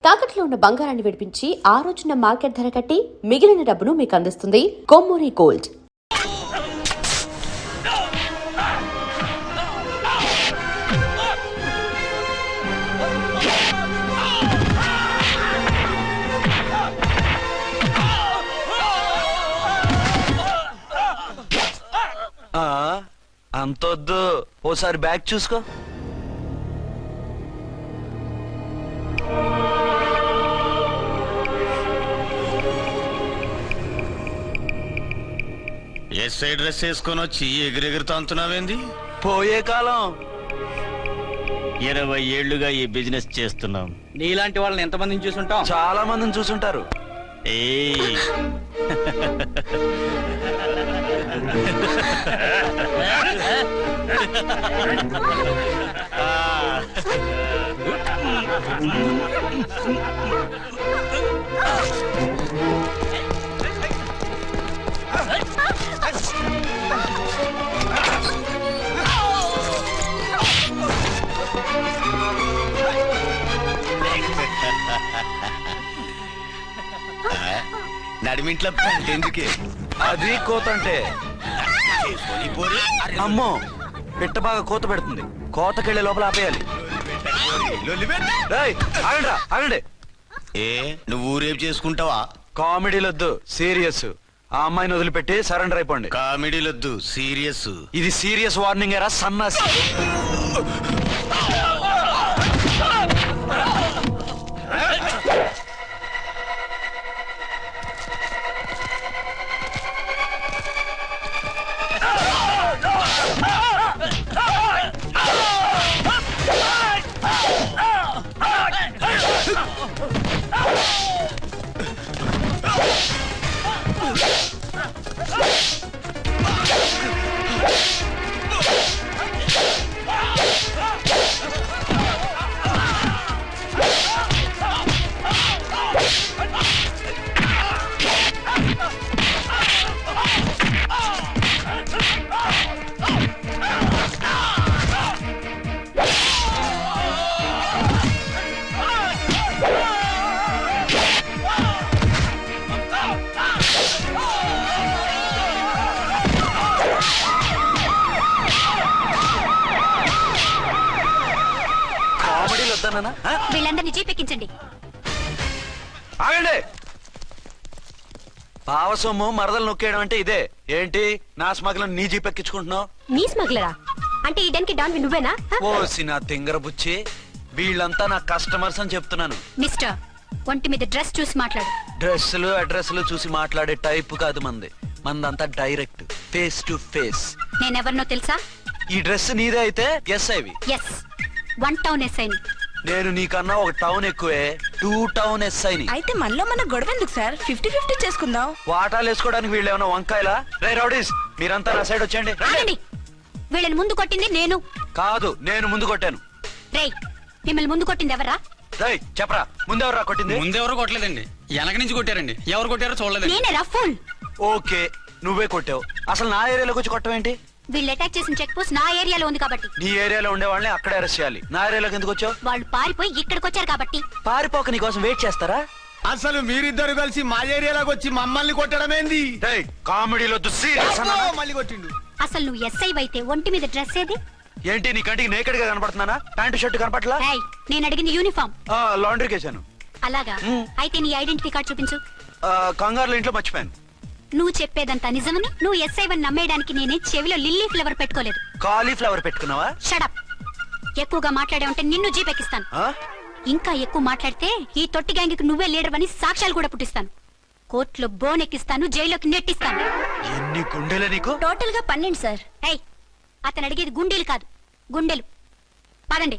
తాకట్లో ఉన్న బంగారాన్ని విడిపించి ఆ రోజున మార్కెట్ ధర కట్టి మిగిలిన డబ్బును మీకు అందిస్తుంది కొమ్మూరి గోల్డ్. అంతొద్దు, ఓసారి బ్యాగ్ చూసుకో. ఎస్ఐ డ్రెస్ వేసుకొని వచ్చి ఎగిరెగురుతా అంటున్నావేంది? పోయే కాలం. 20 ఏళ్లుగా ఈ బిజినెస్ చేస్తున్నాం. నీలాంటి వాళ్ళని ఎంతమందిని చూసుంటాం? చాలా మందిని చూసుంటారు. ఏయ్ నడిమింట్లో ఎందుకే? అది కోతంటే. అమ్మో, పిట్ట బాగా కోత పెడుతుంది. కోతకెళ్ళే లోపల ఆపేయాలి. ఆగండి. ఏ నువ్వు ఊరేపు చేసుకుంటావా? కామెడీలొద్దు, సీరియస్. ఆ అమ్మాయిని వదిలిపెట్టి సరెండర్ అయిపోండి. కామెడీలొద్దు, సీరియస్. ఇది సీరియస్ వార్నింగ్ ఎరా సన్నాసి. వీళ్ళందరినీ జీపెక్కించండి. ఆగండి. పావసొమ్ము మరదలు నొక్కేయడం అంటే ఇదే. ఏంటి నా స్మగ్లర్ నీ జీపెక్కించుకుంటున్నావు? నీ స్మగ్లరా అంటే ఈ డన్కి డాన్వి నువ్వేనా? ఓసి నా తింగర బుచ్చి, వీళ్ళంతా నా కస్టమర్స్ అని చెప్తున్నాను. మిస్టర్, ఒంటి మీద డ్రెస్ చూసి మాట్లాడు. డ్రెస్సులు అడ్రస్లు చూసి మాట్లాడే టైప్ కాదు మంది. మందంతా డైరెక్ట్, ఫేస్ టు ఫేస్. నేనెవరినో తెలుసా? ఈ డ్రెస్ నీదే అయితే ఎస్ఐవి. ఎస్, 1 టౌన్ ఎస్ఐని. నేను నీకన్నా ఒక టౌన్ ఎక్కువే, 2 టౌన్ ఎస్ఐని. అయితే మనలో మన గొడవ ఎందుకు సార్? 50-50 చేసుకుందాం. వాటాలు వేసుకోవడానికి వీళ్ళు ఏమైనా వంకాయలా? రే రౌడీస్, మీరంతా నా సైడ్ వచ్చేయండి. ఆగండి. వీళ్ళని ముందు కొట్టింది నేను కాదు, నేను ముందు కొట్టాను. రేయ్, మిమ్మల్ని ముందు కొట్టింది ఎవరా? రేయ్ చెప్పరా, ముందెవరా కొట్టింది? ముందెవరు కొట్టలేదండి, వెనక నుంచి కొట్టారండి. ఎవరు కొట్టారో చూడలేదు. నేనే రఫూల్. ఓకే, నువ్వే కొట్టావు. అసలు నా ఏరియాలోకి వచ్చి కొట్టవేంటి? వీళ్ళు అటాక్ చేసిన చెక్ పోస్ట్ నా ఏరియాలో ఉంది కాబట్టి. నీ ఏరియాలో ఉండే వాళ్ళని అక్కడే అరెస్ట్ చేయాలి. నా ఏరియాలోకి ఎందుకు వచ్చావు? వాళ్ళు పారిపోయి ఇక్కడికి వచ్చారు కాబట్టి. పారిపోక నీ కోసం వెయిట్ చేస్తారా? అసలు మీరిద్దరు కలిసి మా ఏరియాలోకి వచ్చి మమ్మల్ని కొట్టడమేంది? కామెడీలో మళ్ళీ కొట్టిండు. అసలు నువ్వు ఎస్ఐ అయితే ఒంటి మీద డ్రెస్ ఏది? ఏంటి నీ కంటికి నేకెడ్ గా కనపడుతున్నానా? Pant shirt కనపట్లా? ఏయ్, నేను అడిగింది యూనిఫామ్. లాండ్రీకి వేసాను. అలాగా? అయితే నీ ఐడెంటిటీ కార్డ్ చూపించు. కంగారులో ఇంట్లో మర్చిపోయాను. నువ్వు చెప్పేదంతా నిజమని నువ్వు ఎస్ఐ వన్ నమ్మేయడానికి నేనే చెవిలో లిల్లీ ఫ్లవర్ పెట్టుకోలేదు. కాలీఫ్లవర్ పెట్టుకున్నావా? షడప్. ఎక్కువగా మాట్లాడే ఉంటే నిన్ను జీపెక్కిస్తాను. ఇంకా ఎక్కువ మాట్లాడితే ఈ తొట్టి గ్యాంగ్ నువ్వే లీడర్ అని సాక్ష్యాలు కూడా పుట్టిస్తాను. కోర్టులో బోన్ ఎక్కిస్తాను, జైల్లోకి నెట్టిస్తాను. ఎన్ని గుండెలే నీకు? టోటల్ గా 12 సార్. ఏయ్, అతను అడిగేది గుండెలు కాదు, గుండెలు. పదండి.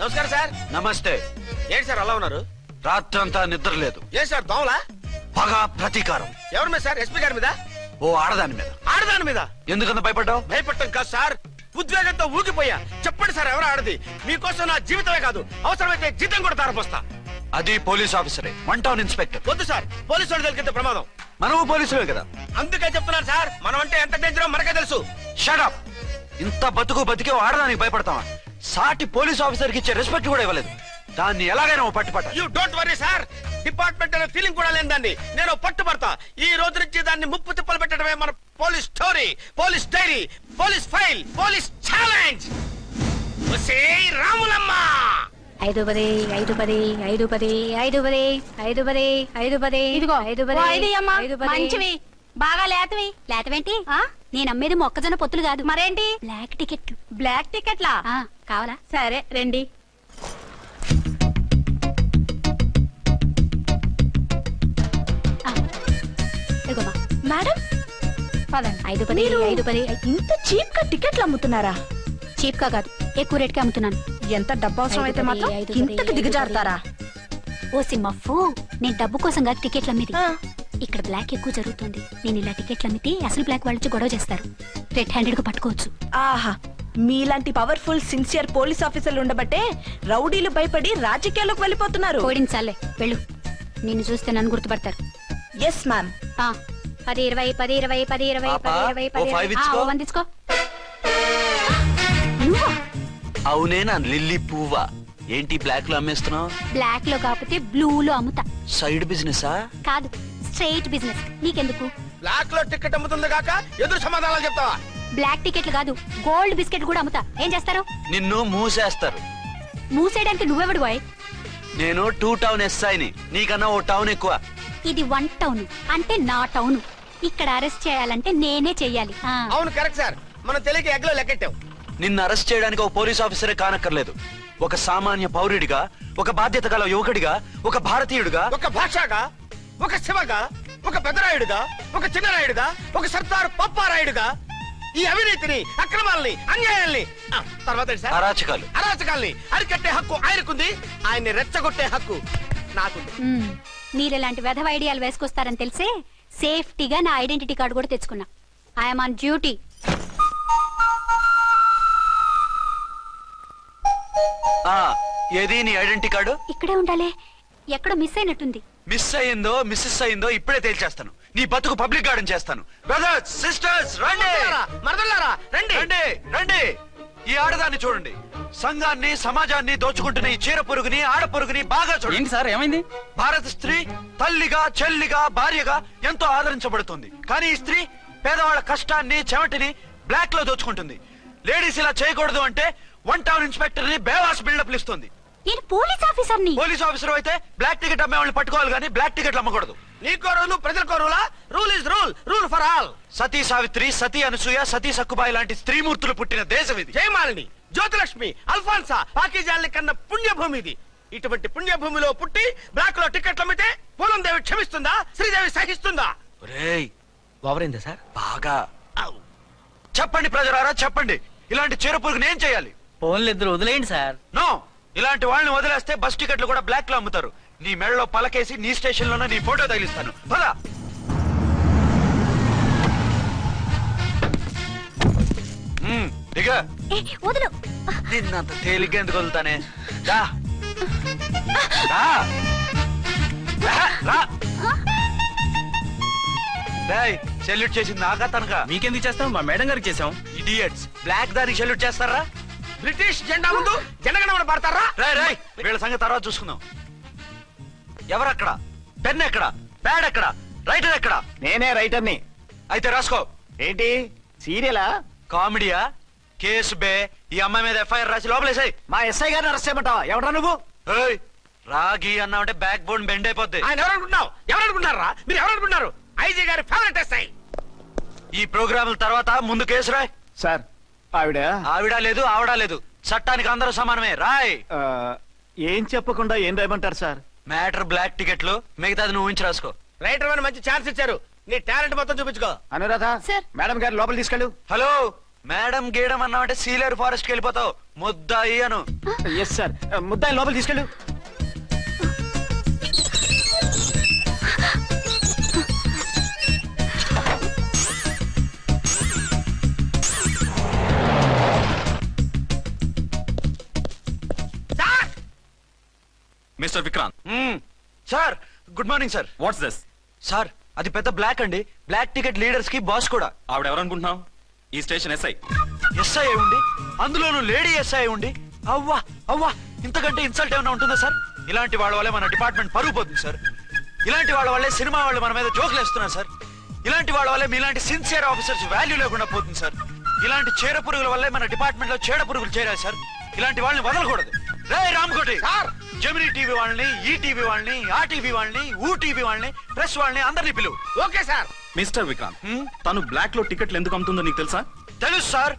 నమస్కారం సార్. నమస్తే. ఏంటి సార్ అలా ఉన్నారు? రాత్రంతా నిద్ర లేదు. ఏ సార్ దోమలా? పగ ప్రతీకారం. ఎవరి మీద సార్? ఎస్పీ గారి మీద? ఓ ఆడదాని మీద. ఆడదాని మీద? ఎందుకంత భయపడ్డావు? భయపడటం కాదు సార్, ఉద్వేగంతో ఊగిపోయా. చెప్పండి సార్, ఎవరు ఆడది? మీకోసం నా జీవితమే కాదు, అవసరమైతే జీతం కూడా తారపోస్తా. అది పోలీస్ ఆఫీసరే, 1 టౌన్ ఇన్స్పెక్టర్. వద్దు సార్, పోలీసు వాళ్ళు దొరికితే ప్రమాదం. మనము పోలీసులే కదా. అందుకే చెప్తున్నాను సార్, మనం అంటే ఎంత డేంజరో మనకే తెలుసు. షటప్. ఇంత బతికే ఆడదానికి భయపడతావా? సాటి పోలీస్ ఆఫీసర్ కి ఇచ్చే రెస్పెక్ట్ కూడా ఇవ్వలేదు. దాన్ని ఎలాగైనా పట్టుపట్ట. You don't worry sir, department అనే ఫీలింగ్ కూడా లేని దాన్ని నేను పట్టుబడతా. ఈ రోజు నుంచి దాన్ని ముప్పు తిప్పలు పెట్టడమే మన police story, police diary, police file, police challenge. Ramulamma 5 10 5 10 5 10 5 10 5 10 5 10 ఇదిగో 5 10 మంచివి బాగా లేతవి. లేతవేంటి? నేను అమ్మేది మొక్కజొన్న పొత్తులు కాదు. మరేంటి? బ్లాక్ టికెట్లు. బ్లాక్ టికెట్లా? కావాలా? సరే రండి. ఇదిగోమా. మేడం పదండి. 5 10 మీరు 5 10. ఇంత చీప్ గా టికెట్లు అమ్ముతున్నారా? చీప్ గా కాదు, ఎక్కువ రేట్కి అమ్ముతున్నాను. ఎంత డబ్బు అవసరం అయితే మాత్రం 5 10 ఇంతకు దిగజారుతారా? ఓ సిమ్మఫు, నేను డబ్బు కోసం కాదు టికెట్లు అమ్మేది. ఆ. ఇక్కడ బ్లాక్ ఎక్కువ జరుగుతుంది. నేను ఇలా టికెట్లు అమ్మితే అసలు బ్లాక్ వాళ్ళు వచ్చి గొడవ చేస్తారు. రెడ్ హ్యాండెడ్ గా పట్టుకోవచ్చు. ఆహా, మీలాంటి పవర్ఫుల్ సిన్సియర్ పోలీస్ ఆఫీసర్లు ఉండబట్టే రౌడీలు భయపడి రాజకీయాల్లోకి వెళ్ళిపోతున్నారు. ఓడించాలే, వెళ్ళు. నిన్ను చూస్తే నన్ను గుర్తుపడతారు. Yes ma'am. 10 20 10 20 10 20 పాపా, 10 20 ఓ 5 ఇచ్చుకో. 1 తీసుకో. నువ్వా? అవునే నా లిల్లీ పువ్వా. ఏంటి బ్లాక్ లో అమ్మేస్తున్నావు? బ్లాక్ లో కాకపోతే బ్లూ లో అమ్ముతా. సైడ్ బిజినెసా? కాదు, స్ట్రైట్ బిజినెస్. నీకెందుకు? బ్లాక్ లో టికెట్ అమ్ముతుంది కాక ఎదురు సమాధానాలు చెప్తావా? బ్లాక్ టికెట్లు కాదు, గోల్డ్ బిస్కెట్ కూడా అమ్ముతా. ఏం చేస్తారు? నిన్ను మూసేస్తారు. మూసేయడానికి నువ్వెవడు బాయ్? నేను 2 టౌన్ ఎస్ఐని, నీకన్నా ఓ టౌన్ ఎక్కువ. ఇది 1 టౌన్, అంటే నా టౌన్. ఇక్కడ అరెస్ట్ చేయాలంటే నేనే చెయ్యాలి. అవును కరెక్ట్ సార్, మనం తెలియక ఎగ్లో లెక్కెట్టాం. నిన్ను అరెస్ట్ చేయడానికి ఒక పోలీస్ ఆఫీసరే కానక్కర్లేదు. ఒక సామాన్య పౌరుడిగా, ఒక బాధ్యత గల యువకుడిగా, ఒక భారతీయుడిగా, ఒక భాషగా, ఒక శివగా, ఒక పెద్దరాయుడుగా, ఒక చిన్నరాయుడుగా, ఒక సర్దార్ పప్పారాయుడుగా ఈ అవినీతిని, అక్రమాలని, అన్యాయాల్ని, తర్వాత ఏంటి సార్? అరాచకాల్ని అరికట్టే హక్కు ఆయనకుంది. ఆయన్ని రెచ్చగొట్టే హక్కు నాకుంది. మీరు ఇలాంటి వెధవ ఐడియాలు వేసుకొస్తారని తెలిసే సేఫ్టీగా నా ఐడెంటిటీ కార్డు కూడా తెచ్చుకున్నా. I'm on duty. ఏది నీ ఐడెంటిటీ కార్డు? ఇక్కడే ఉండాలి. ఎక్కడో మిస్ అయినట్టుంది. మిస్ అయిందో మిస్సెస్ అయిందో ఇప్పుడే తేల్చేస్తాను. నీ బతుకు పబ్లిక్ గార్డెన్ చేస్తాను. బ్రదర్స్ సిస్టర్స్ రండి, మరదలారా రండి రండి రండి. ఈ ఆడదాన్ని చూడండి. సంఘాన్ని సమాజాన్ని దోచుకుంటున్న ఈ చీర పురుగుని, ఆడ పురుగుని బాగా చూడండి. ఏంటి సార్ ఏమైంది? భారత స్త్రీ తల్లిగా, చెల్లిగా, భార్యగా ఎంతో ఆదరించబడుతుంది. కానీ ఈ స్త్రీ పేదవాళ్ళ కష్టాన్ని, చెమటిని బ్లాక్ లో దోచుకుంటుంది. లేడీస్ ఇలా చేయకూడదు అంటే 1 టౌన్ ఇన్స్పెక్టర్ ని బేవాస్ బిల్డప్ ఇస్తుంది. నేను పోలీస్ ఆఫీసర్ని. పోలీస్ ఆఫీసర్ అయితే బ్లాక్ టికెట్ అమ్మే వాళ్ళని పట్టుకోవాలి కానీ బ్లాక్ టికెట్లు అమ్మకూడదు. నీకో రూలు, ప్రజలకో రూలా? Rule is rule, rule for all. Sati Savitri, Sati Anasuya, Sati Sakkubai లాంటి స్త్రీమూర్తులు పుట్టిన దేశం ఇది. జయమాలిని, జ్యోతిలక్ష్మి, అల్ఫాన్సా, పాకిజాల్ని కన్న పుణ్యభూమి ఇది. ఇటువంటి పుణ్యభూమిలో పుట్టి బ్లాక్ లో టికెట్లు అమ్మితే పూలం దేవి క్షమిస్తుందా? శ్రీదేవి సహిస్తుందా? ఓవరైందా సార్? బాగా చెప్పండి ప్రజలారా, చెప్పండి. ఇలాంటి చీర పురుగుని ఏం చేయాలి? ఫోన్లు ఇద్దరు వదిలేయండి సార్. నో, ఇలాంటి వాళ్ళని వదిలేస్తే బస్ టికెట్లు కూడా బ్లాక్ లో అమ్ముతారు. నీ మెడలో పలకేసి నీ స్టేషన్ లోనే నీ ఫోటో తగిలిస్తాను. పద. దిగా. వదులు. నిన్నంత తేలిగ్గా ఎందుకు వదులుతానే? రా. రా. రా. సెల్యూట్ చేసింది నాకా తనకా? మీకెందుకు చేస్తాం? మా మేడం గారికి చేసాం. ఇడియట్స్, బ్లాక్ దానికి సెల్యూట్ చేస్తారా? బ్రిటిష్ జెండా ముందు జనగణమన పడతారా? రాయ్ రాయ్, వీళ్ళ సంగతి తర్వాత చూసుకుందాం. ఎవరక్కడ? పెన్ ఎక్కడ? ప్యాడ్ ఎక్కడ? రైటర్ ఎక్కడ? నేనే రైటర్ని. అయితే రాసుకో. ఏంటి సీరియలా? కామెడీయా? కేసు బే. ఈ అమ్మాయి మీద ఎఫ్ఐఆర్ రాసి లోపలేసాయి. మా ఎస్ఐ గారిని అరెస్ట్ చేయమంటావా? ఎవడా నువ్వు? రాగి అన్నావంటే బ్యాక్ బోన్ బెండ్ అయిపోద్ది. ఆయన ఎవరనుకుంటున్నావు? ఎవరనుకుంటున్నారా మీరు? ఎవరనుకుంటున్నారు? ఐజీ గారి ఫేవరెట్ ఎస్ఐ. ఈ ప్రోగ్రాముల తర్వాత ముందు కేసు రాయ్. సార్ ఆవిడ లేదు, ఆవిడ లేదు. చట్టానికి అందరూ సమానమే. రాయ్. ఏం చెప్పకుండా ఏం రాయమంటారు సార్? మ్యాటర్ బ్లాక్ టికెట్లు, మిగతాది నువ్వు ఉంచి రాసుకో. రైటర్ అని మంచి ఛాన్స్ ఇచ్చారు. నీ టాలెంట్ మొత్తం చూపించుకో. అనురాధ, సార్. మేడం గారు లోపల తీసుకెళ్ళు. హలో, మేడం గీయడం అన్నావంటే సీలేరు ఫారెస్ట్ కి వెళ్ళిపోతావు. ముద్దాయి అను. ఎస్ సార్, ముద్దాయి లోపల తీసుకెళ్ళు. Mister Vikrant. Sir, good morning sir. What's this? Sir, అది పెద్ద బ్లాక్ అండి. బ్లాక్ టికెట్ లీడర్స్ కి బాస్ కూడా. ఆవిడ ఎవరనుకుంటున్నావు? ఈ స్టేషన్ ఎస్ఐ. ఎస్ఐ అయి ఉండి, అందులోనూ లేడీ ఎస్ఐ అయి ఉండి, అవ్వా అవ్వా, ఇంతకంటే ఇన్సల్ట్ ఏమైనా ఉంటుందా సార్? ఇలాంటి వాళ్ళ వల్లే మన డిపార్ట్మెంట్ పరుగు పోతుంది సార్. ఇలాంటి వాళ్ళ వల్లే సినిమా వాళ్ళు మన మీద జోకులు వేస్తున్నారు సార్. ఇలాంటి వాళ్ళ వల్లే మీలాంటి సిన్సియర్ ఆఫీసర్స్ వాల్యూ లేకుండా పోతుంది సార్. ఇలాంటి చీడ పురుగుల వల్లే మన డిపార్ట్మెంట్ లో చీడ పురుగులు చేరాయి సార్. ఇలాంటి వాళ్ళని వదలకూడదు. రే రామకోటి సార్, జెమినీ టీవీ వాళ్ళని, ఈ టీవీ వాళ్ళని, ఆ టీవీ వాళ్ళని, ఊ టీవీ వాళ్ళని, ప్రెస్ వాళ్ళని అందరినీ పిలువు. Okay sir. మిస్టర్ విక్రాంత్, తను బ్లాక్ లో టికెట్లు ఎందుకు అమ్ముతుందో నీకు తెలుసా? తెలుసు సార్.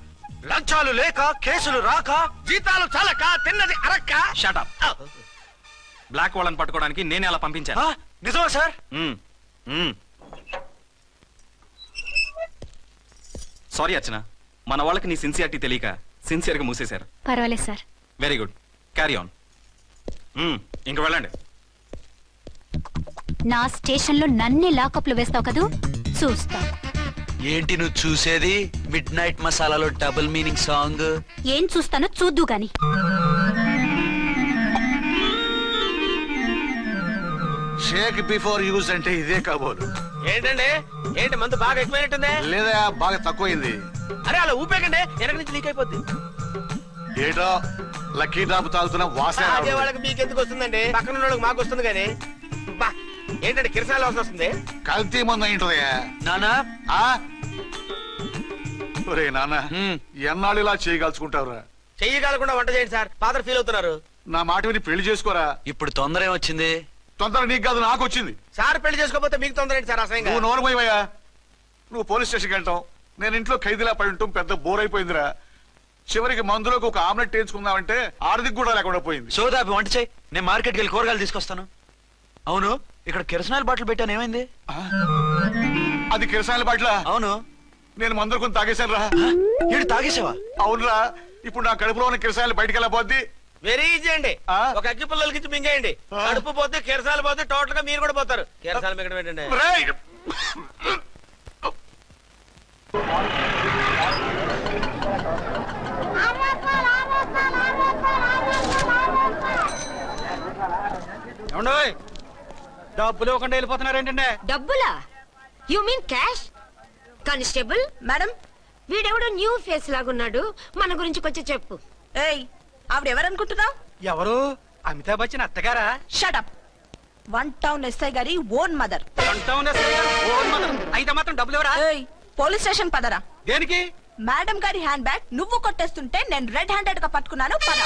లంచాలు లేక, కేసులు రాక, జీతాలు చాలక, తిన్నది అరక్క. షటప్. బ్లాక్ వాళ్ళని పట్టుకోవడానికి నేనే అలా పంపించాను. నిజమా సార్? సారీ అర్చన, మన వాళ్ళకి నీ సిన్సియారిటీ తెలియక సిన్సియర్ గా మూసేశారు. పర్వాలేదు sir. Very good, carry on. ఇంక వెళ్ళండి. నా స్టేషన్ లో నన్నే లాకప్ లో వేస్తావు కదూ, చూస్తా. ఏంటి నువ్వు చూసేది? మిడ్ నైట్ మసాలాలో డబుల్ మీనింగ్ సాంగ్. ఏం చూస్తానో చూద్దు గాని. షేక్ బిఫోర్ యూజ్ అంటే ఇదే కాబోలు. ఏంటండి, ఏంటి మందు బాగా ఎక్కువైనట్టుంది? లేదా బాగా తక్కువైంది. అరే అలా ఊపేకండి, వెనక నుంచి లీక్ అయిపోద్ది. ఏటో లక్కీ డ్రాప్ తాగుతున్న వాసన అదే వాళ్ళకి మీకెందుకు వస్తుందండి, పక్కన ఉన్న వాళ్ళకి మాకు వస్తుంది కానీ. బా, ఏంటంటే కిరసాల వాసన వస్తుంది. కల్తీ మందు అయింటదయ్యా. నానా ఒరే నాన్న, ఎన్నాళ్ళు ఇలా చేయగలుచుకుంటావురా? చెయ్యగలకుండా వంట చేయండి సార్, ఫాదర్ ఫీల్ అవుతున్నారు. నా మాట విని పెళ్లి చేసుకోరా. ఇప్పుడు తొందర ఏమొచ్చింది? తొందర నీకు కాదు, నాకు వచ్చింది. సార్ పెళ్లి చేసుకోకపోతే మీకు తొందర ఏంటి సార్? అసహ్యంగా. నువ్వు నోరు పోయివయ్యా. నువ్వు పోలీస్ స్టేషన్కి వెళ్తావు, నేను ఇంట్లో ఖైదీలా పడి ఉంటాం. పెద్ద బోర్ అయిపోయిందిరా. చివరికి మందులోకి ఒక ఆమ్లెట్ వేయించుకుందామంటే ఆర్థిక కూడా లేకుండా పోయింది. సోదాపి వంట చేయి, నేను మార్కెట్కి వెళ్ళి కూరగాయలు తీసుకొస్తాను. అవును, ఇక్కడ కిరసనాయిల్ బాటిల్ పెట్టాను, ఏమైంది? అది కిరసాయల బాట్ల. అవును, నేను మందులు కొని తాగేశాను రా. ఈడు తాగేసావా? అవునురా. ఇప్పుడు నా కడుపులో ఉన్న కిరసాయలు బయటికి వెళ్ళబోద్ది. వెరీ ఈజీ అండి. ఒక అగ్గి పుల్లలకి ఇచ్చి మింగేయండి. కడుపు పోతే కిరసాలు పోతే టోటల్ గా మీరు కూడా పోతారు. కిరసాలు మింగడం ఏంటండి? రేయ్! డబ్బులు ఇవ్వకుండా వెళ్ళిపోతున్నారు ఏంటంటే? డబ్బులా? You mean cash? Constable madam, వీడెవడో న్యూ ఫేస్ లాగున్నాడు, మన గురించి కొంచెం చెప్పు. ఏయ్, ఆవిడెవరనుకుంటున్నావు? ఎవరు? అమితాబ్ బచ్చన్ అత్తగారా? షటప్. 1 టౌన్ ఎస్ఐ గారి ఓన్ మదర్. అయితే మాత్రం డబ్బులు ఎవరా? ఏయ్, పోలీస్ స్టేషన్ పదరా. దేనికి? మేడం గారి హ్యాండ్ బ్యాగ్ నువ్వు కొట్టేస్తుంటే నేను రెడ్ హ్యాండెడ్ గా పట్టుకున్నాను. పద.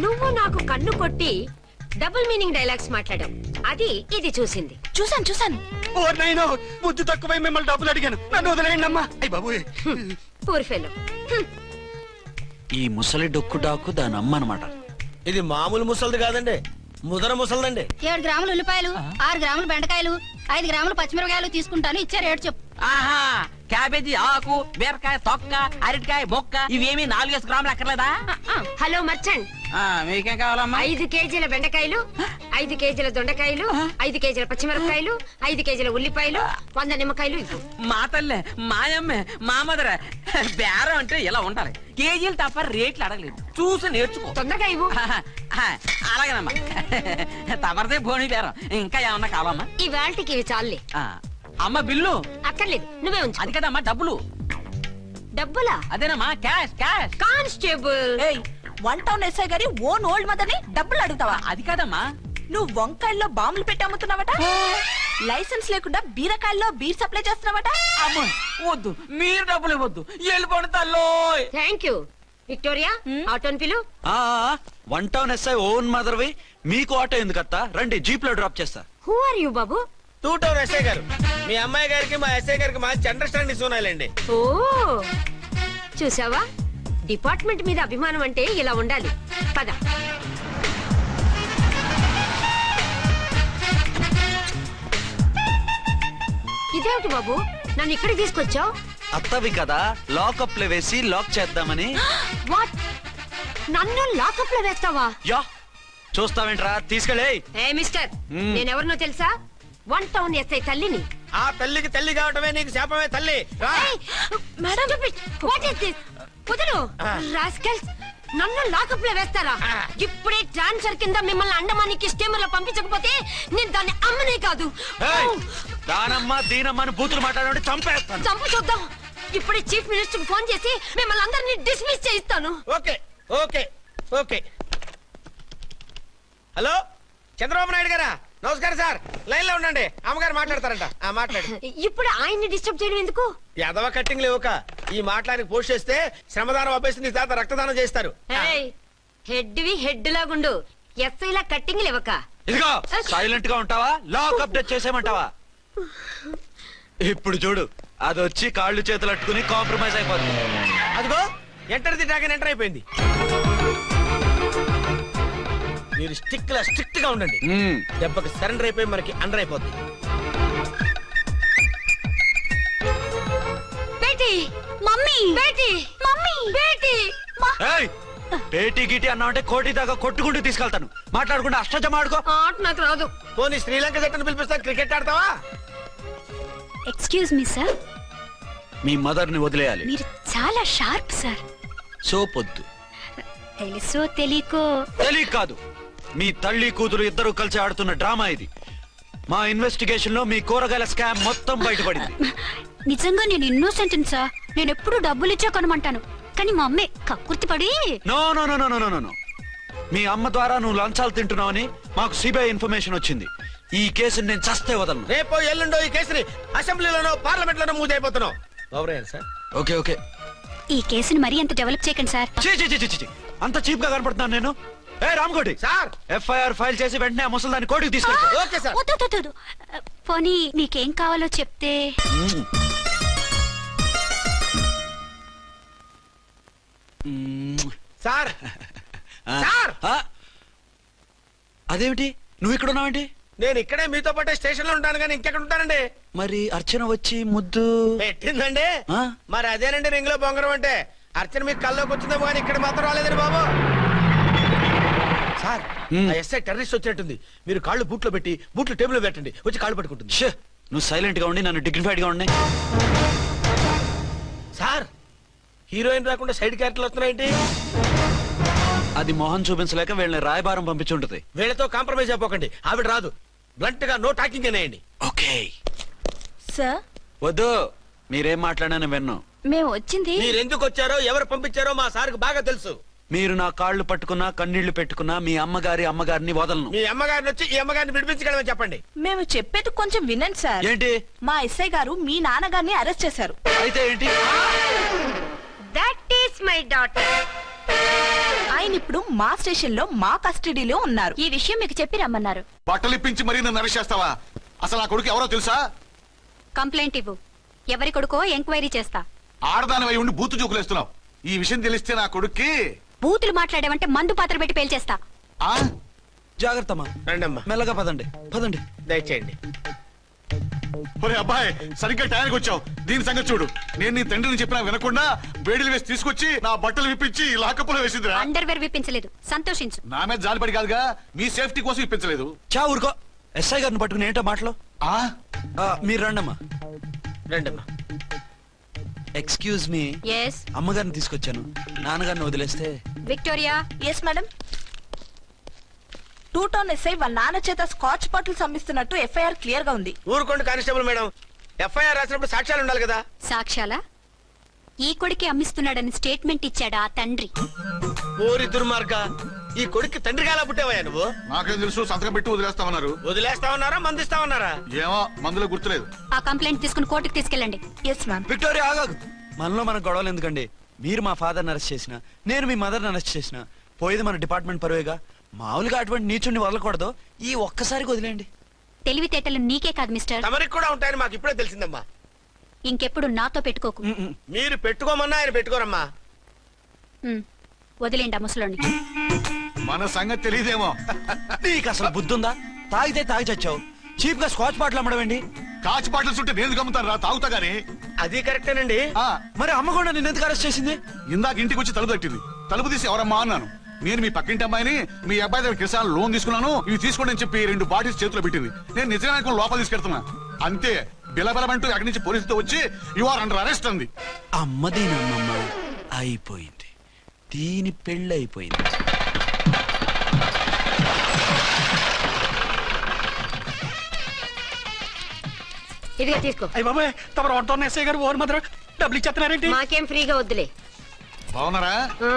నువ్వు నాకు కన్ను కొట్టి డబుల్ మీనింగ్ డైలాగ్స్ మాట్లాడావు, అది ఇది చూసింది. చూసాను. ఓ నైనో, బుద్ధి తక్కువై మిమ్మల్ని డబ్బులు అడిగాను, నన్ను వదిలేయండి అమ్మా. అయ్య బాబు, పూర్ ఫెలో. ఈ ముసలి డొక్కు డాకు దాని అమ్మ అనమాట. ఇది మామూలు ముసలిది కాదండి, ముదర ముసలిదండి. 7 గ్రాములు ఉల్లిపాయలు, 6 గ్రాములు బెండకాయలు, 5 గ్రాములు పచ్చిమిరపకాయలు తీసుకుంటాను. ఇచ్చే రేటు చెప్పు. ఆహా, క్యాబేజీ ఆకు, బీరకాయ తొక్క, అరటికాయ బొక్క, ఇవేమి 4 గ్రాములు అక్కర్లేదా? హలో మర్చండ్, మీకేం కావాలమ్మా? 5 కేజీల బెండకాయలు, 5 కేజీల దొండకాయలు, 5 కేజీల పచ్చిమిరపకాయలు, 5 కేజీల ఉల్లిపాయలు, 100 నిమ్మకాయలు ఇవ్వు. మా తల్లే, మాయమ్మే, మా మదర. బేరం అంటే ఇలా ఉండాలి. కేజీలు తప్ప రేట్లు అడగలేదు, చూసి నేర్చుకో. తొందరగా ఇవ్వు. అలాగేనమ్మా. తమరిదే భోని బేరం. ఇంకా ఏమన్నా కావాలమ్మా? ఇవాళకి ఇవి చాలులే. అమ్మ బిల్లు అక్కర్లేదు, నువ్వే ఉంచు. అది కదమ్మా డబ్బులు. డబ్బులా? అదేనమ్మా, క్యాష్ క్యాష్. కానిస్టేబుల్, ఏయ్, 1 టౌన్ ఎస్ఐ గారి ఓన్ ఓల్డ్ మదర్ ని డబ్బులు అడుగుతావా? అది కదమ్మా. నువ్వు వంకాయల్లో బాంబులు పెట్టి అమ్ముతున్నావట, లైసెన్స్ లేకుండా బీరకాయల్లో బీర్ సప్లై చేస్తున్నావట. అమ్మ వద్దు, మీరు డబ్బులు ఇవ్వద్దు, వెళ్ళిపోండి తల్లో. Thank you. విక్టోరియా, ఆటోన్ పిలు. 1 టౌన్ ఎస్ఐ ఓన్ మదర్వి, మీకు ఆటో ఎందుకు అత్త? రండి, జీప్ లో డ్రాప్ చేస్తా. హూ ఆర్ యూ బాబు? 2 టౌన్ ఎస్ఐ గారు. మీ అమ్మాయి గారికి మా ఎస్ఐ గారికి మంచి అండర్స్టాండింగ్ ఉన్నాయండి. ఓ, చూసావా, డిపార్ట్మెంట్ మీద అభిమానం అంటే ఇలా ఉండాలి. పద. ఇదేమిటి బాబు, నన్ను ఇక్కడికి తీసుకొచ్చావు? అత్తవి కదా, లాకప్ లో వేసి లాక్ చేద్దామని. వాట్? నన్ను లాకప్ లో వేస్తావా? యా, చూస్తావేంట్రా, తీసుకెళ్ళే. ఏ మిస్టర్, నేనెవరినో తెలుసా? 1 టౌన్ ఎస్ఐ తల్లిని. ఆ తల్లికి తల్లి కావటమే నీకు శాపమే తల్లి. Madam, what is this? వదలు, రాస్కల్స్. నన్ను లాకప్ లో వేస్తారా? ఇప్పుడే ట్రాన్స్ఫర్ కింద మిమ్మల్ని అండమానికి స్టీమర్ లో పంపించకపోతే నేను దాన్ని అమ్మనే కాదు. దానమ్మ దీనమ్మ బూతులు మాట్లాడే చంపేస్తాను. చంపు చూద్దాం. ఇప్పుడే చీఫ్ మినిస్టర్ ఫోన్ చేసి మిమ్మల్ని అందరినీ డిస్మిస్ చేయిస్తాను. Okay okay okay. Hello Chandrababu Naidu గారా? నమస్కారం సార్. లైన్ లో ఉండండి, అమ్మగారు మాట్లాడతారంట. మాట్లాడు. ఇప్పుడు ఆయన్ని డిస్టర్బ్ చేయడం ఎందుకు? ఎదవ కట్టింగ్ లేవుక ఈ మాట్లాడి పోస్ట్ చేస్తే శ్రమదానం అభ్యసి నీ తాత రక్తదానం చేస్తారు. హెడ్ వి హెడ్ లాగుండు, ఎస్ఐ లా కట్టింగ్ లేవక. ఇదిగో సైలెంట్ గా ఉంటావా, లాక్ అప్డేట్ చేసేమంటావా? ఇప్పుడు చూడు, అది వచ్చి కాళ్ళు చేతులు అట్టుకుని కాంప్రమైజ్ అయిపోతుంది. అదిగో ఎంటర్ ది డ్రాగన్ ఎంటర్ అయిపోయింది. మీరు స్ట్రిక్ట్ గా ఉండండి. దెబ్బకి సరెండర్ అయిపోయి మనకి అండర్ అయిపోద్ది. బేటీ మమ్మీ, బేటీ మమ్మీ, బేటీ పేటీ గిటి అన్నావంటే కోటి దాకా కొట్టుకుంటూ తీసుకెళ్తాను. మాట్లాడకుండా అష్టజమ ఆడుకో. ఆట నాకు రాదు. పోనీ శ్రీలంక జట్టును పిలిపిస్తాను, క్రికెట్ ఆడతావా? ఎక్స్క్యూజ్ మీ సార్, మీ మదర్ ని వదిలేయాలి. మీరు చాలా షార్ప్ సార్. సోపొద్దు. తెలుసో తెలియకో. తెలియ కాదు, మీ తల్లి కూతురు ఇద్దరు కలిసి ఆడుతున్న డ్రామా ఇది. మా ఇన్వెస్టిగేషన్ లో మీ కూరగాయల స్కామ్ మొత్తం బయటపడింది. నిజంగా నేను ఇన్నోసెంట్ సార్. నేను ఎప్పుడు డబ్బులు ఇచ్చా కొనమంటాను, కానీ మా అమ్మే కక్కుర్తి పడి. No no no no no no. మీ అమ్మ ద్వారా నువ్వు లంచాలు తింటున్నావని మాకు సిబిఐ ఇన్ఫర్మేషన్ వచ్చింది. ఈ కేసుని నేను చస్తే వదలను. రేపో ఎల్లుండో ఈ కేసుని అసెంబ్లీలోనో పార్లమెంట్ లోనో మూవ్ అయిపోతున్నావు. Sir okay okay. ఈ కేసుని మరీ అంత డెవలప్ చేయకండి సార్. అంత చీప్ గా కనపడుతున్నాను నేను? ఏ రామ్కోటి సార్, ఎఫ్ఐఆర్ ఫైల్ చేసి వెంటనే ఆ ముసలిదాన్ని కోర్టుకు తీసుకెళ్తా. Okay sir. వద్దు. పోనీ మీకేం కావాలో చెప్తే. సార్ సార్, అదేమిటి నువ్వు ఇక్కడ ఉన్నావేంటి? నేను ఇక్కడే మీతో పాటే స్టేషన్ లో ఉంటాను, కానీ ఇంకెక్కడ ఉంటానండి? మరి అర్చన వచ్చి ముద్దు పెట్టిందండి. మరి అదేనండి రింగ్ లో బొంగరం అంటే. అర్చన మీకు కల్లోకి వచ్చిందేమో కానీ ఇక్కడ మాత్రం రాలేదండి బాబు. సార్, ఆ ఎస్ఐ టెర్రరిస్ట్ వచ్చినట్టుంది. మీరు కాళ్ళు బూట్లో పెట్టి బూట్లు టేబుల్ లో పెట్టండి, వచ్చి కాళ్ళు పట్టుకుంటుంది. నువ్వు సైలెంట్ గా ఉండి నన్ను డిగ్నిఫైడ్ గా ఉండి. సార్, హీరోయిన్ రాకుండా సైడ్ క్యారెక్టర్లు వస్తున్నాయేంటి? అది మొహం చూపించలేక వీళ్ళని రాయబారం పంపించుంటది. వీళ్ళతో కాంప్రమైజ్ అయిపోకండి, ఆవిడ రాదు. బ్లంట్ గా నో టాకింగ్ అనేయండి. Okay sir. వద్దు, మీరేం మాట్లాడానని విన్నాం. మేము వచ్చింది. మీరు ఎందుకు వచ్చారో ఎవరు పంపించారో మా సార్కి బాగా తెలుసు. మీరు నా కాళ్ళు పట్టుకున్నా కన్నీళ్లు పెట్టుకున్నా మీ అమ్మగారిని వదలను. మీ అమ్మగారిని వచ్చి ఈ అమ్మగారిని విడిపించగలమని చెప్పండి. మేము చెప్పేది కొంచెం వినండి సార్. ఏంటి? మా ఎస్ఐ గారు మీ నాన్నగారిని అరెస్ట్ చేశారు. అయితే ఏంటి? That is my daughter. ఆయన ఇప్పుడు మా స్టేషన్ లో మా కస్టడీలో ఉన్నారు. ఈ విషయం మీకు చెప్పి రమ్మన్నారు. బట్టలు ఇప్పించి మరీ నన్ను అరెస్ట్ చేస్తావా? అసలు నా కొడుకు ఎవరో తెలుసా? కంప్లైంట్ ఇవ్వు. ఎవరి కొడుకో ఎంక్వైరీ చేస్తా. ఆడదానివై ఉండి బూతు చూకులేస్తున్నావు. ఈ విషయం తెలిస్తే నా కొడుక్కి. బూతులు మాట్లాడేవంటే మందు పాత్ర పెట్టి పేల్చేస్తా. జాగ్రత్తమ్మా, రండమ్మా. మెల్లగా పదండి పదండి. దయచేయండి. ఒరే అబ్బాయి, సరిగ్గా టైంకి వచ్చావు. దీని సంగతి చూడు. నేను నీ తండ్రిని చెప్పినా వినకుండా వేడిలు వేసి తీసుకొచ్చి నా బట్టలు విప్పించి లాకప్పులో వేసిందిరా. అండర్వేర్ విప్పించలేదు, సంతోషించు. నా మీద జాలిపడి కాదుగా, మీ సేఫ్టీ కోసం ఇప్పించలేదు. చా ఊరుకో. ఎస్ఐ గారిని పట్టుకుని ఏంటో మాటలు. మీరు రండమ్మా. రండమ్మా. Excuse me. ఎస్. అమ్మగారిని తీసుకొచ్చాను, నాన్నగారిని వదిలేస్తే. Victoria. Yes madam. 2 town SI వాళ్ళ నాన్న చేత స్కాచ్ బాటిల్స్ అమ్మిస్తున్నట్టు ఎఫ్ఐఆర్ క్లియర్ గా ఉంది. ఊరుకోండి కానిస్టేబుల్ మేడం. ఎఫ్ఐఆర్ రాసినప్పుడు సాక్ష్యాలు ఉండాలి కదా. సాక్ష్యాలా? ఈ కొడుకే అమ్మిస్తున్నాడని స్టేట్మెంట్ ఇచ్చాడా ఆ తండ్రి? ఓరి దుర్మార్గ, ఈ కొడుక్కి తండ్రిగా ఎలా పుట్టావయ్యా నువ్వు? నాకేం తెలుసు, సంతకం పెట్టి వదిలేస్తామన్నారు. వదిలేస్తామన్నారా మందిస్తామన్నారా? ఏమో, మందులో గుర్తులేదు. ఆ కంప్లైంట్ తీసుకుని కోర్టుకు తీసుకెళ్ళండి. Yes ma'am. విక్టోరియా ఆగాగు. మనలో మన గొడవలు ఎందుకండి? మీరు మా ఫాదర్ని అరెస్ట్ చేసిన, నేను మీ మదర్ని అరెస్ట్ చేసిన, పోయేది మన డిపార్ట్మెంట్ పరువేగా. మామూలుగా అటువంటి నీచుడిని వదలకూడదు. ఈ ఒక్కసారికి వదిలేండి. తెలివితేటలు నీకే కాదు మిస్టర్, తమరికి కూడా ఉంటాయని మాకు ఇప్పుడే తెలిసిందమ్మా. ఇంకెప్పుడు నాతో పెట్టుకోకు. మీరు పెట్టుకోమన్నా ఆయన పెట్టుకోరమ్మా. వదిలేండి ఆ ముసలోని. మన సంగతి తెలియదేమో. నీకు అసలు బుద్ధుందా? తాగితే తాగి చచ్చావు. చీప్ గా స్కాచ్ బాటిల్ అమ్మడమేంటి? కాచి బాటిల్స్ ఉంటే నేను గమ్ముతాను రా, తాగుతా గానీ. అది కరెక్టేనండి. మరి అమ్మ కూడా నిన్ను ఎందుకు అరెస్ట్ చేసింది? ఇందాక ఇంటికి వచ్చి తలుపు తట్టింది. తలుపు తీసి ఎవరమ్మా అన్నాను. నేను మీ పక్కింటి అమ్మాయిని, మీ అబ్బాయి దగ్గర కిసాన్ లోన్ తీసుకున్నాను, ఇవి తీసుకోండి అని చెప్పి 2 బాటిల్స్ చేతిలో పెట్టింది. నేను నిజంగా లోపల తీసుకెళ్తున్నా. అంతే, బిలబెలమంటూ అక్కడి నుంచి పోలీసుతో వచ్చి యు ఆర్ అండర్ అరెస్ట్ అంది. అమ్మదీనమ్మమ్మ అయిపోయింది. దీని పెళ్ళి అయిపోయింది. ఇదిగా తీసుకో. అయ్యి బాబాయ్ తమరు ఆటో ఎస్ఐ గారు ఓన్ మాత్రం డబ్బులు ఇచ్చేస్తున్నారేంటి? మాకేం ఫ్రీగా వద్దులే. బాగున్నారా? ఆ,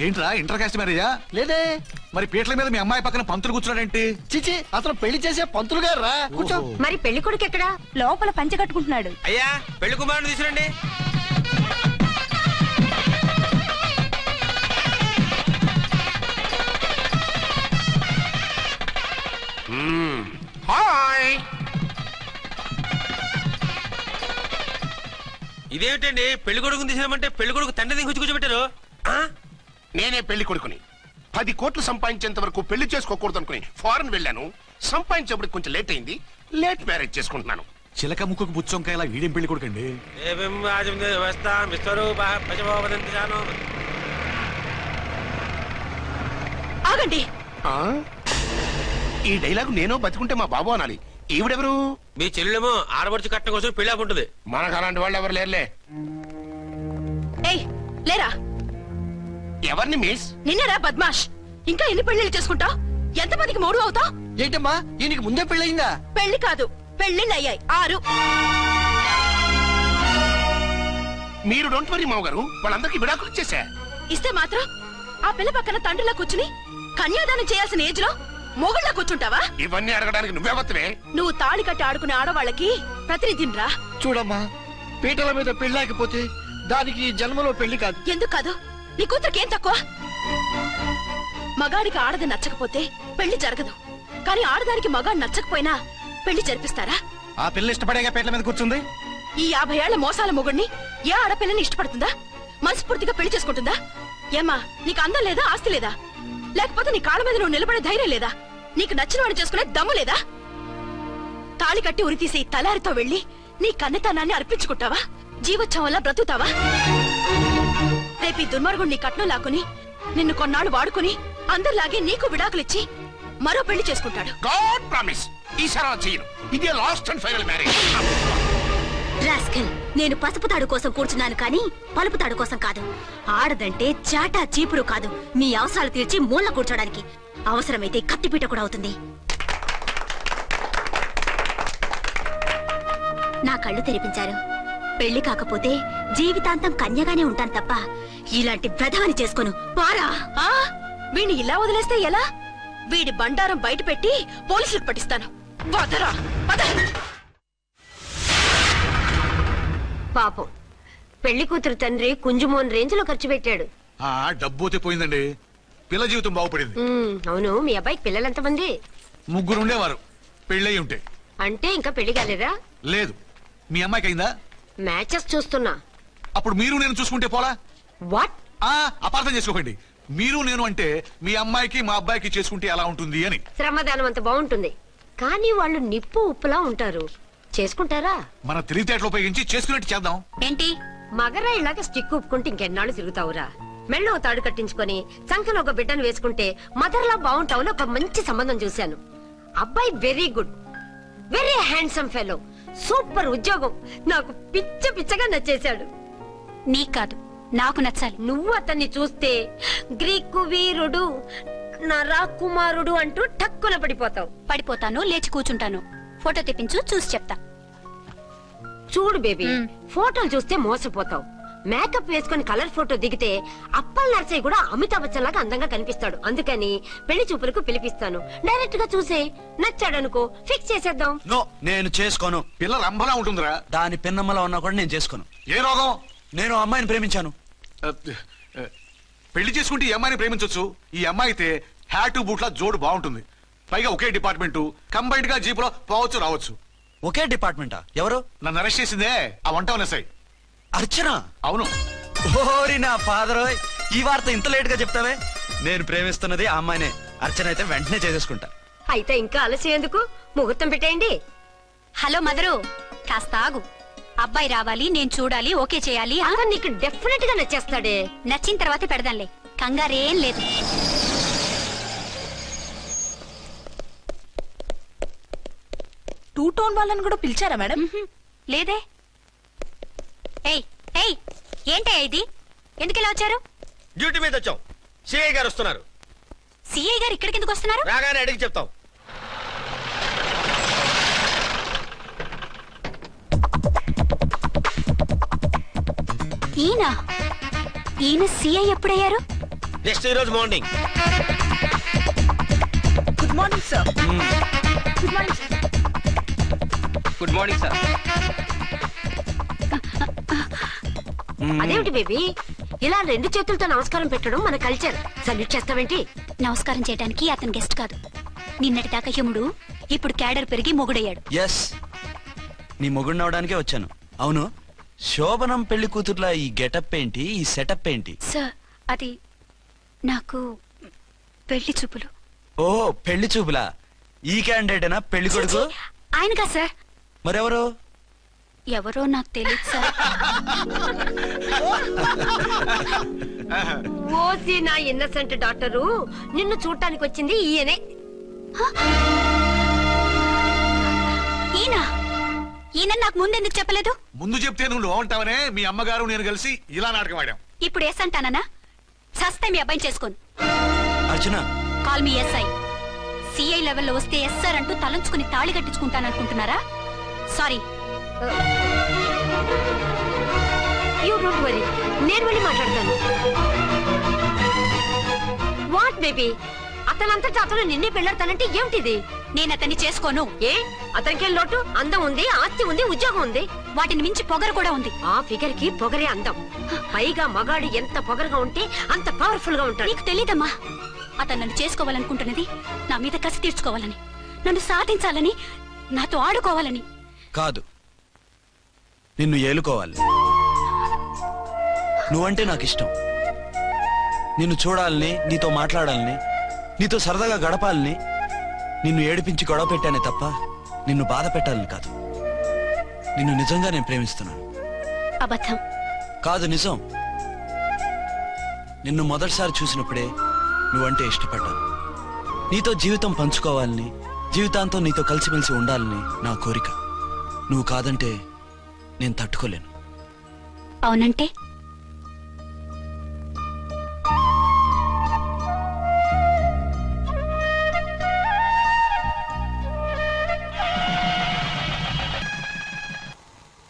ఏంట్రా ఇంటర్ కాస్ట్ మ్యారేజా? లేదే. మరి పీటల మీద మీ అమ్మాయి పక్కన పంతులు కూర్చున్నాడేంటి? చిచి, అతను పెళ్లి చేసే పంతులు గారు రా. కూర్చో. మరి పెళ్లి కొడుకు ఎక్కడా? లోపల పంచె కట్టుకుంటున్నాడు. అయ్యా పెళ్లి కుమారుని తీసుకురండి. హాయ్. ఇదేమిటండి పెళ్లి కొడుకుని తీసినామంటే పెళ్లి కొడుకు తండ్రి దిగి కూర్చోబెట్టారు. నేనే పెళ్లి కొడుకుని. 10 కోట్లు సంపాదించేంత వరకు పెళ్లి చేసుకోకూడదు అనుకుని ఫారెన్ వెళ్ళాను. సంపాదించేప్పుడు కొంచెం లేట్ అయింది. లేట్ మ్యారేజ్ చేసుకుంటున్నాను. చిలక ముక్కుకు బుచ్చొంకాయలా వీడేం పెళ్లి కొడుకండి? ఆగండి. ఆ? ఈ డైలాగ్ నేను బతికుంటే మా బాబు అనాలి. ఈవిడెవరు? మీ చెల్లెమో ఆడబడుచు కట్టడం కోసం పెళ్లి ఆకుంటుంది. మనకు అలాంటి వాళ్ళు ఎవరు లేరులే. ఏయ్ లేరా. ఎవరిని మిస్? నిన్నరా బద్మాష్. ఇంకా ఎన్ని పెళ్లిళ్ళు చేసుకుంటావు? ఎంతమందికి మూడు అవుతావు? ఏంటమ్మా ఈయనకి ముందే పెళ్ళయిందా? పెళ్లి కాదు, పెళ్లిళ్ళు అయ్యాయి 6. మీరు డోంట్ వరీ మామగారు, వాళ్ళందరికీ విడాకులు ఇచ్చేసా. ఇస్తే మాత్రం ఆ పిల్ల పక్కన తండ్రిలా కూర్చుని కన్యాదానం చేయాల్సిన ఏజ్ లో మొగుళ్ళ కూర్చుంటావా? ఇవన్నీ అడగడానికి నువ్వెవత్తవే? నువ్వు తాళి కట్టి ఆడుకునే ఆడవాళ్ళకి ప్రతినిధినిరా. చూడమ్మా, పీటల మీద పెళ్ళాకపోతే దానికి ఈ జన్మలో పెళ్లి కాదు. ఎందుకు కాదు? నీ కూతురికేం తక్కువ? మగాడికి ఆడది నచ్చకపోతే పెళ్లి జరగదు. కానీ ఆడదానికి మగాడు నచ్చకపోయినా పెళ్లి జరిపిస్తారా? ఆ పిల్ల ఇష్టపడేగా పీటల మీద కూర్చుంది. ఈ 50 ఏళ్ల మోసాల మొగుడిని ఏ ఆడపిల్లని ఇష్టపడుతుందా? మనస్ఫూర్తిగా పెళ్లి చేసుకుంటుందా? ఏమ్మా, నీకు అందం లేదా, ఆస్తి లేదా? లేకపోతే నీ కాళ్ళ మీద నువ్వు నిలబడే ధైర్యం లేదా? నీకు నచ్చిన వాడిని చేసుకునే దమ్ము లేదా? తాళి కట్టి ఉరితీసి తలారితో వెళ్లి నీ కన్నెతనాన్ని అర్పించుకుంటావా? జీవోత్సవంలా బ్రతుకుతావా? రేపు ఈ దుర్మార్గుడు నీ కట్నం లాక్కుని నిన్ను కొన్నాళ్ళు వాడుకుని అందరిలాగే నీకు విడాకులిచ్చి మరో పెళ్లి చేసుకుంటాడు. గాడ్ ప్రామిస్, ఈసారి అలా చెయ్యను. ఇదే last and final marriage. Rascal, నేను పసుపు తాడు కోసం కూర్చున్నాను కానీ పలుపు తాడు కోసం కాదు. ఆడదంటే చాటా చీపురు కాదు, మీ అవసరాలు తీర్చి మూల కూర్చోడానికి. అవసరమైతే కత్తిపీట కూడా అవుతుంది. నా కళ్ళు తెరిపించారు. పెళ్లి కాకపోతే జీవితాంతం కన్యగానే ఉంటాను తప్ప ఇలాంటి బ్రధవని చేసుకోను. పారా. వీణ్ణి ఇలా వదిలేస్తే ఎలా? వీడి బండారం బయట పెట్టి పోలీసులకు పట్టిస్తాను. వదరా, వద. పాపం పెళ్లి కూతురు తండ్రి కుంజుమోన్ రేంజ్ లో ఖర్చు పెట్టాడు. డబ్బు పోయిందండి. పిల్ల జీవితం బాగుపడింది. అవును, మీ అబ్బాయికి పిల్లలెంతమంది? 3 ఉండేవారు. పెళ్ళయి ఉంటే. అంటే ఇంకా పెళ్లి కాలేదా? లేదు. మీ అమ్మాయికి అయిందా? మ్యాచెస్ చూస్తున్నా. అప్పుడు మీరు నేను చూసుకుంటే పోలా? వాట్? అపార్థం చేసుకోకండి. మీరు నేను అంటే మీ అమ్మాయికి మా అబ్బాయికి చేసుకుంటే ఎలా ఉంటుంది అని. శ్రమదానం అంత బాగుంటుంది, కానీ వాళ్ళు నిప్పు ఉప్పులా ఉంటారు. చేసుకుంటారా? మన తెలివితేటలు ఉపయోగించి చేసుకున్నట్టు చేద్దాం. ఏంటి? మగరాయిలాగా స్టిక్ ఉప్పుకుంటే ఇంకెన్నాళ్ళు తిరుగుతావురా? మెళ్ళో తాడు కట్టించుకొని సంఖ్యలో ఒక బిడ్డను వేసుకుంటే మదర్లా బాగుంటావులో ఒక మంచి సంబంధం చూశాను. అబ్బాయి very good, very handsome fellow, super ఉద్యోగం. నాకు పిచ్చగా నచ్చేశాడు. నీకు కాదు, నాకు నచ్చాలి. నువ్వు అతన్ని చూస్తే గ్రీకు వీరుడు, నా రాకుమారుడు అంటూ టక్కున పడిపోతావు. పడిపోతాను, లేచి కూర్చుంటాను. ఫోటో తెప్పించు, చూసి చెప్తా. చూడు బేబీ, ఫోటోలు చూస్తే మోసపోతావు. మేకప్ వేసుకుని కలర్ ఫోటో దిగితే అప్పల్ నర్సయ్య కూడా అమితాబ్ బచ్చన్ లాగా అందంగా కనిపిస్తాడు. అందుకని పెళ్లి చూపులకు పిలిపిస్తాను. డైరెక్ట్ గా చూసే నచ్చాడనుకో, ఫిక్స్ చేసేద్దాం. నో, నేను చేసుకోను. పిల్ల రంభలా ఉంటుందిరా. దాని పిన్నమ్మలా ఉన్నా కూడా నేను చేసుకోను. ఏ రోగం? నేను అమ్మాయిని ప్రేమించాను. పెళ్లి చేసుకుంటే ఈ అమ్మాయిని ప్రేమించొచ్చు. ఈ అమ్మాయి అయితే హ్యాటు బూట్ల జోడు బాగుంటుంది. పైగా ఒకే డిపార్ట్మెంట్, కంబైన్డ్ గా జీపులో పోవచ్చు రావచ్చు. ఒకే డిపార్ట్మెంటా? ఎవరు? నన్ను అరెస్ట్ చేసిందే ఆ వంట ఎస్ఐ అర్చన. అవును. ఓరి నా ఫాదర్, ఈ వార్త ఇంత లేట్ గా చెప్తావే? నేను ప్రేమిస్తున్నది ఆ అమ్మాయినే. అర్చన అయితే వెంటనే చేసేసుకుంటా. అయితే ఇంకా ఆలస్యం ఎందుకు? ముహూర్తం పెట్టేయండి. హలో మదరు, కాస్త ఆగు. అబ్బాయి రావాలి, నేను చూడాలి, ఓకే చేయాలి. అతను నీకు డెఫినెట్ గా నచ్చేస్తాడే. నచ్చిన తర్వాతే పెడదాంలే, కంగారేం లేదు. 2 టోన్ వాళ్ళని కూడా పిలిచారా మేడం? లేదే. ఏయ్, ఏయ్ ఏంటయ్యా ఇది? ఎందుకు ఇలా వచ్చారు? డ్యూటీ మీద వచ్చాం. సిఐ గారు వస్తున్నారు. సిఐ గారు ఇక్కడికి ఎందుకు వస్తున్నారు? రాగానే అడిగి చెప్తాం. ఈయన సిఐ ఎప్పుడయ్యారు? నెక్స్ట్ ఈ రోజు morning. Good morning sir. Good morning sir. Good morning sir. అదేమిటి బేబీ, ఇలా 2 చేతులతో నమస్కారం పెట్టడం మన కల్చర్. సల్యూట్ చేస్తావేంటి? నమస్కారం చేయడానికి అతను గెస్ట్ కాదు. నిన్నటి దాకా యముడు, ఇప్పుడు క్యాడర్ పెరిగి మొగుడయ్యాడు. ఎస్, నీ మొగుడిని అవడానికే వచ్చాను. అవును, శోభనం పెళ్లి కూతుర్లా ఈ గెటప్ ఏంటి, ఈ సెటప్ ఏంటి? సార్ అది నాకు పెళ్లి చూపులు. ఓ పెళ్లి చూపులా? ఈ క్యాండిడేటేనా పెళ్లి కొడుకు? ఆయనగా సార్. మరెవరు? ఎవరో నాకు తెలియదు సార్. ఓసి నా ఇన్నసెంట్ డాక్టరు, నిన్ను చూడటానికి వచ్చింది ఈయనే. ఈయన నాకు ముందెందుకు చెప్పలేదు? ముందు చెప్తే నువ్వు బాగుంటావనే మీ అమ్మగారు నేను కలిసి ఇలా నాటకం ఆడాం. ఇప్పుడు ఎస్ అంటానా? సస్తే మీ అబ్బాయిని చేసుకోను. అర్చన, కాల్ మీ ఎస్ఐ. సిఐ లెవెల్లో వస్తే ఎస్ఆర్ అంటూ తలంచుకుని తాళి కట్టించుకుంటాననుకుంటున్నారా? సారీ. యూ డోంట్ వరీ, నేను వెళ్ళి మాట్లాడతాను. వాట్ బేబీ, అతనంతటా అతను నిన్నే పెళ్ళాడతానంటే ఏమిటిది? నేను అతన్ని చేసుకోను. ఏ అతనికేం లోటు? అందం ఉంది, ఆస్తి ఉంది, ఉద్యోగం ఉంది. వాటిని మించి పొగరు కూడా ఉంది. ఆ ఫిగర్ కి పొగరే అందం. పైగా మగాడు ఎంత పొగరుగా ఉంటే అంత పవర్ఫుల్ గా ఉంటాడు. నీకు తెలీదమ్మా, అతను నన్ను చేసుకోవాలనుకుంటున్నది నా మీద కసి తీర్చుకోవాలని, నన్ను సాధించాలని, నాతో ఆడుకోవాలని కాదు, నిన్ను ఏలుకోవాలి. నువ్వంటే నాకు ఇష్టం. నిన్ను చూడాలని, నీతో మాట్లాడాలని, నీతో సరదాగా గడపాలని, నిన్ను ఏడిపించి గొడవ పెట్టానే తప్ప నిన్ను బాధ పెట్టాలని కాదు. నిన్ను నిజంగా నేను ప్రేమిస్తున్నాను. అబద్ధం కాదు, నిజం. నిన్ను మొదటిసారి చూసినప్పుడే నువ్వంటే ఇష్టపడ్డాను. నీతో జీవితం పంచుకోవాలని, జీవితాంతం నీతో కలిసిమెలిసి ఉండాలని నా కోరిక. నువ్వు కాదంటే నేను తట్టుకోలేను. అవునంటే